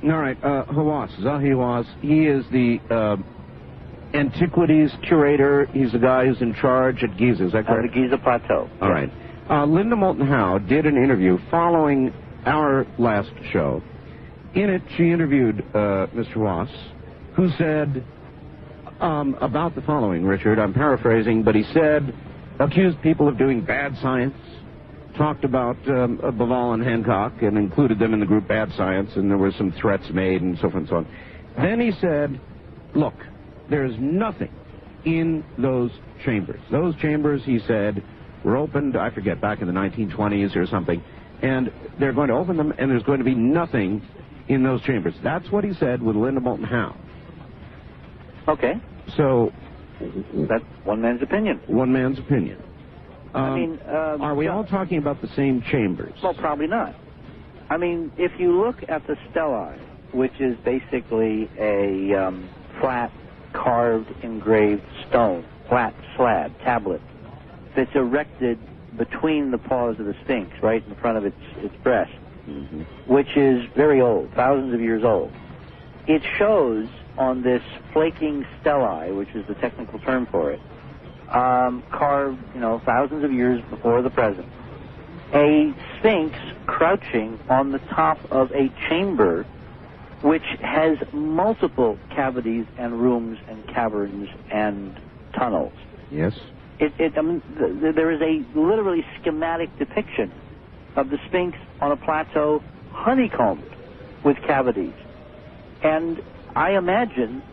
All right, Zahi Hawass, he is the antiquities curator. He's the guy who's in charge at Giza, is that correct? The Giza Plateau. All right. Linda Moulton Howe did an interview following our last show. In it, she interviewed Mr. Hawass, who said about the following, Richard, I'm paraphrasing, but he said, accused people of doing bad science, talked about Bavall and Hancock and included them in the group bad science, and there were some threats made and so forth and so on. Then he said, look, there's nothing in those chambers. Those chambers, he said, were opened, I forget, back in the 1920s or something, and they're going to open them, and there's going to be nothing in those chambers. That's what he said with Linda Moulton Howe. Okay. So... that's one man's opinion. One man's opinion. Are we all talking about the same chambers? Well, probably not. I mean, if you look at the stelae, which is basically a flat, carved, engraved stone, flat slab, tablet, that's erected between the paws of the Sphinx, right in front of its breast, which is very old, thousands of years old. It shows on this flaking stelae, which is the technical term for it, carved, thousands of years before the present, a Sphinx crouching on the top of a chamber which has multiple cavities and rooms and caverns and tunnels. Yes. There is a literally schematic depiction of the Sphinx on a plateau honeycombed with cavities. And I imagine,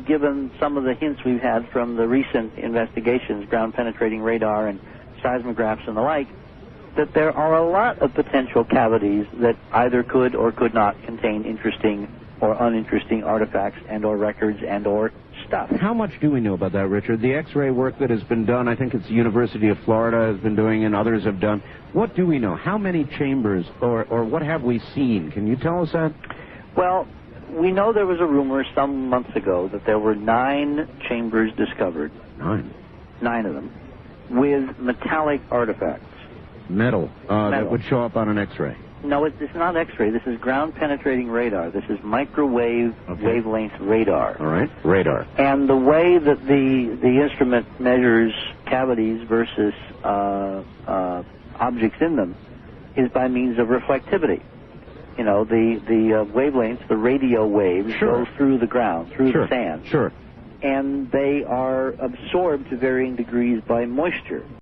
given some of the hints we've had from the recent investigations, ground-penetrating radar and seismographs and the like, that there are a lot of potential cavities that either could or could not contain interesting or uninteresting artifacts and or records and or stuff. How much do we know about that, Richard? The X-ray work that has been done, I think it's the University of Florida has been doing and others have done. What do we know? How many chambers or what have we seen? Can you tell us that? Well, we know there was a rumor some months ago that there were 9 chambers discovered. 9? 9 of them, with metallic artifacts. Metal. That would show up on an X-ray. No, it's not X-ray. This is ground-penetrating radar. This is microwave wavelength radar. All right, radar. And the way that the instrument measures cavities versus objects in them is by means of reflectivity. The wavelengths, the radio waves, go through the ground, through the sand. Sure. And they are absorbed to varying degrees by moisture.